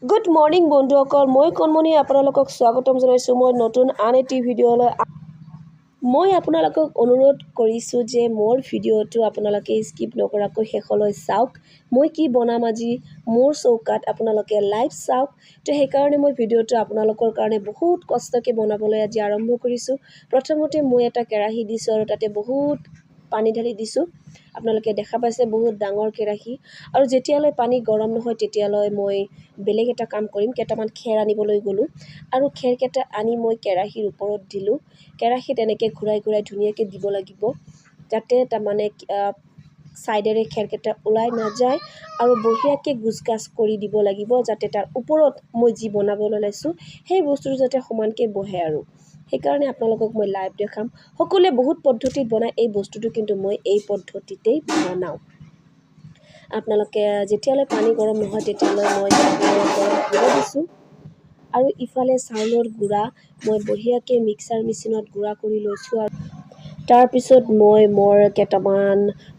Good morning বন্ধুসকল, মই কণমণি আপোনালোকক স্বাগতম জনাইছোঁ মই নতুন আন এটি ভিডিঅ'লৈ। মই আপোনালোকক অনুৰোধ কৰিছোঁ যে মোৰ ভিডিঅ'টো আপোনালোকে স্কিপ নকৰাকৈ শেষলৈ চাওক। মই কি বনাম আজি মোৰ চৌকাত আপোনালোকে লাইভ চাওক। তো সেইকাৰণে মই ভিডিঅ'টো আপোনালোকৰ কাৰণে বহুত কষ্টকৈ বনাবলৈ আজি আৰম্ভ কৰিছোঁ। প্ৰথমতে মই এটা কেৰাহী দিছোঁ আৰু তাতে বহুত পানী ঢালি দিছোঁ। আপোনালোকে দেখা পাইছে বহুত ডাঙৰ কেৰাহী। আৰু যেতিয়ালৈ পানী গৰম নহয় তেতিয়ালৈ মই বেলেগ এটা কাম কৰিম। কেইটামান খেৰ আনিবলৈ গ'লোঁ আৰু খেৰকেইটা আনি মই কেৰাহীৰ ওপৰত দিলোঁ। কেৰাহীত এনেকৈ ঘূৰাই ঘূৰাই ধুনীয়াকৈ দিব লাগিব যাতে তাৰমানে ছাইডেৰে খেৰকেইটা ওলাই নাযায় আৰু বঢ়িয়াকৈ গুচগাচ কৰি দিব লাগিব যাতে তাৰ ওপৰত মই যি বনাবলৈ ওলাইছোঁ সেই বস্তুটো যাতে সমানকৈ বহে। আৰু সেইকাৰণে আপোনালোকক মই লাইভ দেখাম। সকলোৱে বহুত পদ্ধতিত বনায় এই বস্তুটো, কিন্তু মই এই পদ্ধতিতেই বনাওঁ। আপোনালোকে যেতিয়ালৈ পানী গৰম নহয় তেতিয়ালৈ মই গুড়া দিছোঁ আৰু ইফালে চাউলৰ গুড়া মই বঢ়িয়াকৈ মিক্সাৰ মেচিনত গুড়া কৰি লৈছোঁ। আৰু তাৰপিছত মই মোৰ কেইটামান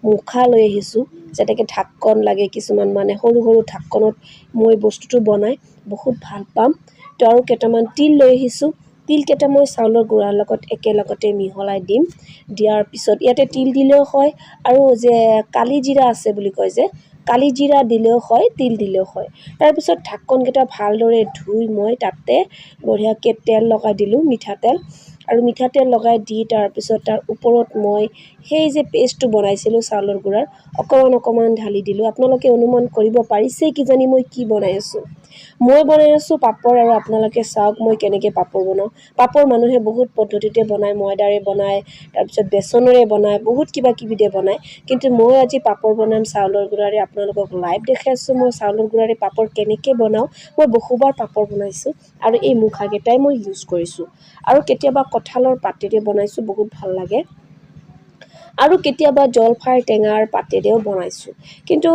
মুখা লৈ আহিছোঁ যাতে ঢাকন লাগে। কিছুমান মানে সৰু সৰু ঢাকনত মই বস্তুটো বনাই বহুত ভাল পাম। তো আৰু কেইটামান তিল লৈ আহিছোঁ। তিলকেইটা মই চাউলৰ গুড়াৰ লগত একেলগতে মিহলাই দিম। দিয়াৰ পিছত ইয়াতে তিল দিলেও হয় আৰু যে কালি জিৰা আছে বুলি কয় যে কালি জিৰা দিলেও হয়, তিল দিলেও হয়। তাৰপিছত ঢাকনকেইটা ভালদৰে ধুই মই তাতে বঢ়িয়াকৈ তেল লগাই দিলোঁ, মিঠাতেল। আৰু মিঠাতেল লগাই দি তাৰপিছত তাৰ ওপৰত মই সেই যে পেষ্টটো বনাইছিলোঁ চাউলৰ গুড়াৰ অকণমান ঢালি দিলোঁ। আপোনালোকে অনুমান কৰিব পাৰিছে কিজানি মই কি বনাই আছোঁ। মই বনাই আছোঁ পাপৰ। আৰু আপোনালোকে চাওক মই কেনেকৈ পাপৰ বনাওঁ। পাপৰ মানুহে বহুত পদ্ধতিতে বনায়, ময়দাৰে বনায়, তাৰপিছত বেচনেৰে বনায়, বহুত কিবা কিবিতে বনায়। কিন্তু মই আজি পাপৰ বনাম চাউলৰ গুড়াৰে। আপোনালোকক লাইভ দেখাই আছোঁ মই চাউলৰ গুড়াৰে পাপৰ কেনেকৈ বনাওঁ। মই বহুবাৰ পাপৰ বনাইছোঁ আৰু এই মুখাকেইটাই মই ইউজ কৰিছোঁ। আৰু কেতিয়াবা কঁঠালৰ পাতেৰে বনাইছোঁ, বহুত ভাল লাগে। আৰু কেতিয়াবা জলফাই টেঙাৰ পাতেৰেও বনাইছোঁ। কিন্তু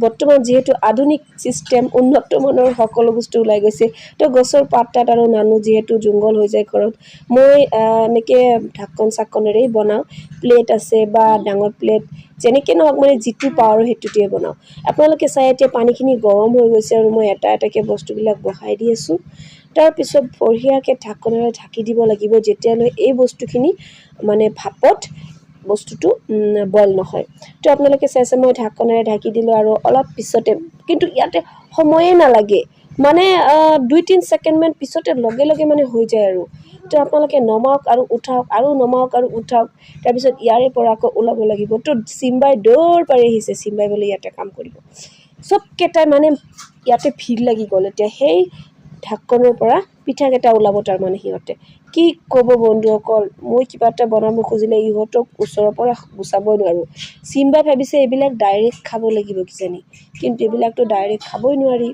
বৰ্তমান যিহেতু আধুনিক ছিষ্টেম, উন্নত মানৰ সকলো বস্তু ওলাই গৈছে, তো গছৰ পাত তাত আৰু নানো যিহেতু জংঘল হৈ যায় ঘৰত। মই এনেকৈ ঢাকন চাকনেৰেই বনাওঁ। প্লেট আছে বা ডাঙৰ প্লেট যেনেকৈ নহওক মানে যিটো পাওঁ আৰু সেইটোতে বনাওঁ। আপোনালোকে চাই এতিয়া পানীখিনি গৰম হৈ গৈছে আৰু মই এটা এটাকৈ বস্তুবিলাক বহাই দি আছোঁ। তাৰপিছত বঢ়িয়াকৈ ঢাকনেৰে ঢাকি দিব লাগিব যেতিয়ালৈ এই বস্তুখিনি মানে ভাপত বস্তুটো বইল নহয়। তো আপোনালোকে চাইছে মই ঢাকনেৰে ঢাকি দিলোঁ আৰু অলপ পিছতে, কিন্তু ইয়াতে সময়ে নালাগে, মানে 2-3 ছেকেণ্ডমান পিছতে লগে লগে মানে হৈ যায়। আৰু তো আপোনালোকে নমাওক আৰু উঠাওক আৰু নমাওক আৰু উঠাওক। তাৰপিছত ইয়াৰে পৰা আকৌ ওলাব লাগিব। তো চিম্বাই দৌৰ পাৰি আহিছে, চিম্বাই বোলে ইয়াতে কাম কৰিব। চবকেইটাই মানে ইয়াতে ভিৰ লাগি গ'ল। এতিয়া সেই ঢাকনৰ পৰা পিঠাকেইটা ওলাব তাৰমানে সিহঁতে। কি ক'ব বন্ধুসকল, মই কিবা এটা বনাব খুজিলে ইহঁতক ওচৰৰ পৰা গুচাবই নোৱাৰোঁ। চিম্বাই ভাবিছে এইবিলাক ডাইৰেক্ট খাব লাগিব কিজানি, কিন্তু এইবিলাকতো ডাইৰেক্ট খাবই নোৱাৰি।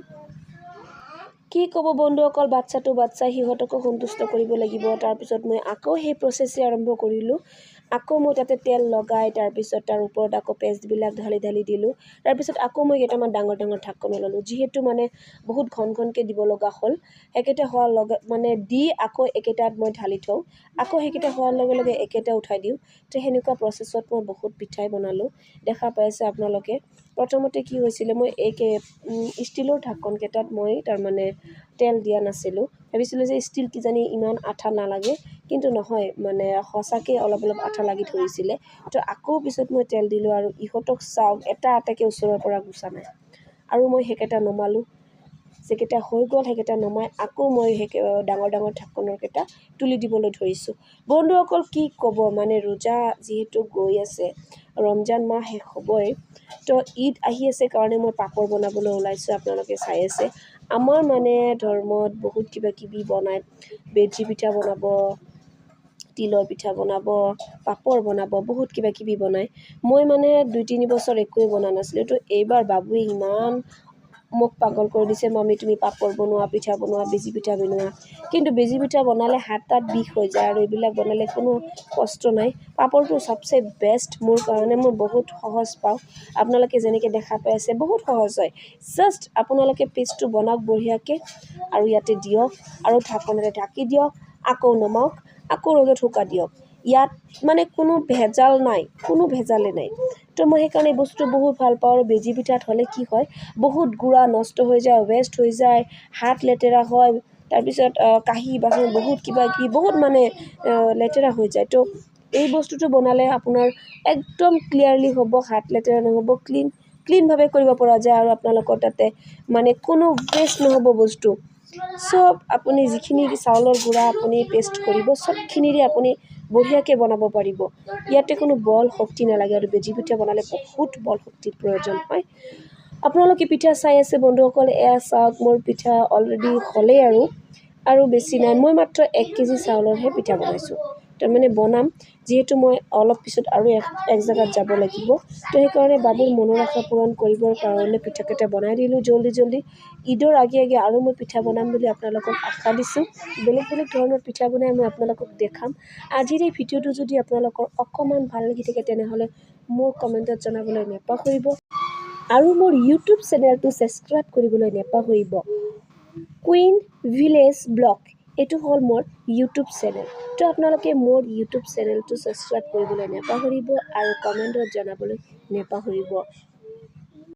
কি ক'ব বন্ধুসকল, বাচ্ছা সিহঁতকো সন্তুষ্ট কৰিব লাগিব। তাৰপিছত মই আকৌ সেই প্ৰচেছে আৰম্ভ কৰিলোঁ। আকৌ মই তাতে তেল লগাই তাৰপিছত তাৰ ওপৰত আকৌ পেষ্টবিলাক ঢালি দিলোঁ। তাৰপিছত আকৌ মই কেইটামান ডাঙৰ ঢাকন ল'লোঁ, যিহেতু মানে বহুত ঘনকৈ দিব লগা হ'ল। সেইকেইটা হোৱাৰ লগে মানে দি আকৌ একেইটাত মই ঢালি থওঁ, আকৌ সেইকেইটা হোৱাৰ লগে লগে একেটা উঠাই দিওঁ। তো সেনেকুৱা প্ৰচেছত মই বহুত পিঠাই বনালোঁ। দেখা পাইছে আপোনালোকে। প্ৰথমতে কি হৈছিলে, মই ষ্টীলৰ ঢাকনকেইটাত মই তাৰমানে তেল দিয়া নাছিলোঁ। ভাবিছিলোঁ যে ষ্টীল কিজানি ইমান আঠা নালাগে, কিন্তু নহয়, মানে সঁচাকৈ অলপ আঠা লাগি ধৰিছিলে। তো আকৌ পিছত মই তেল দিলোঁ আৰু ইহঁতক চাওক এটা এটাকৈ ওচৰৰ পৰা গুচা নাই। আৰু মই সেইকেইটা নমালোঁ, যিকেইটা হৈ গ'ল সেইকেইটা নমাই আকৌ মই সেই ডাঙৰ ঢাকনৰকেইটা তুলি দিবলৈ ধৰিছোঁ। বন্ধুসকল কি ক'ব, মানে ৰোজা যিহেতু গৈ আছে, ৰমজান মাহ শেষ হ'বই, তো ঈদ আহি আছে কাৰণে মই পাপৰ বনাবলৈ ওলাইছোঁ। আপোনালোকে চাই আছে আমাৰ মানে ধৰ্মত বহুত কিবা কিবি বনায়। বেজি পিঠা বনাব, তিলৰ পিঠা বনাব, পাপৰ বনাব, বহুত কিবা কিবি বনায়। মই মানে 2-3 বছৰ একোৱে বনা নাছিলোঁ। তো এইবাৰ বাবুৱে ইমান মোক পাগল কৰি দিছে, মামী তুমি পাপৰ বনোৱা, পিঠা বনোৱা, বেজি পিঠা বনোৱা। কিন্তু বেজি পিঠা বনালে হাত তাত বিষ হৈ যায় আৰু এইবিলাক বনালে কোনো কষ্ট নাই। পাপৰটো চবচে বেষ্ট মোৰ কাৰণে, মই বহুত সহজ পাওঁ। আপোনালোকে যেনেকৈ দেখা পাই আছে বহুত সহজ হয়। জাষ্ট আপোনালোকে পেষ্টটো বনাওক বঢ়িয়াকৈ আৰু ইয়াতে দিয়ক আৰু ঢাকনেৰে ঢাকি দিয়ক, আকৌ নমাওক, আকৌ ৰ'দত শুকা দিয়ক। ইয়াত মানে কোনো ভেজাল নাই, কোনো ভেজালে নাই। তো মই সেইকাৰণে এই বস্তুটো বহুত ভাল পাওঁ। আৰু বেজি পিঠাত হ'লে কি হয়, বহুত গুড়া নষ্ট হৈ যায়, ৱেষ্ট হৈ যায়, হাত লেতেৰা হয়, তাৰপিছত কাঁহী বাচন বহুত কিবা কিবি বহুত মানে লেতেৰা হৈ যায়। তো এই বস্তুটো বনালে আপোনাৰ একদম ক্লিয়াৰলি হ'ব, হাত লেতেৰা নহ'ব, ক্লিনভাৱে কৰিব পৰা যায়। আৰু আপোনালোকৰ তাতে মানে কোনো ৱেষ্ট নহ'ব বস্তু। চব আপুনি যিখিনি চাউলৰ গুড়া আপুনি পেষ্ট কৰিব, চবখিনিৰে আপুনি বঢ়িয়াকৈ বনাব পাৰিব। ইয়াতে কোনো বল শক্তি নালাগে। আৰু বেজি পিঠা বনালে বহুত বল শক্তিৰ প্ৰয়োজন হয়। আপোনালোকে পিঠা চাই আছে বন্ধুসকল, এয়া চাওক মোৰ পিঠা অলৰেডি হ'লেই আৰু বেছি নাই। মই মাত্ৰ 1 কেজি চাউলৰহে পিঠা বনাইছোঁ। তাৰমানে বনাম, যিহেতু মই অলপ পিছত আৰু এক জেগাত যাব লাগিব। তো সেইকাৰণে বাবুৰ মনৰ আশা পূৰণ কৰিবৰ কাৰণে পিঠাকেইটা বনাই দিলোঁ জল্দি। ঈদৰ আগে আৰু মই পিঠা বনাম বুলি আপোনালোকক আশা দিছোঁ। বেলেগ ধৰণৰ পিঠা বনাই মই আপোনালোকক দেখাম। আজিৰ এই ভিডিঅ'টো যদি আপোনালোকৰ অকণমান ভাল লাগি থাকে তেনেহ'লে মোৰ কমেণ্টত জনাবলৈ নেপাহৰিব। আৰু মোৰ ইউটিউব চেনেলটো ছাবস্ক্ৰাইব কৰিবলৈ নেপাহৰিব। কুইন ভিলেজ ব্লগ, এইটো হ'ল মোৰ ইউটিউব চেনেল। তো আপোনালোকে মোৰ ইউটিউব চেনেলটো ছাবস্ক্ৰাইব কৰিবলৈ নেপাহৰিব আৰু কমেণ্টত জনাবলৈ নেপাহৰিব।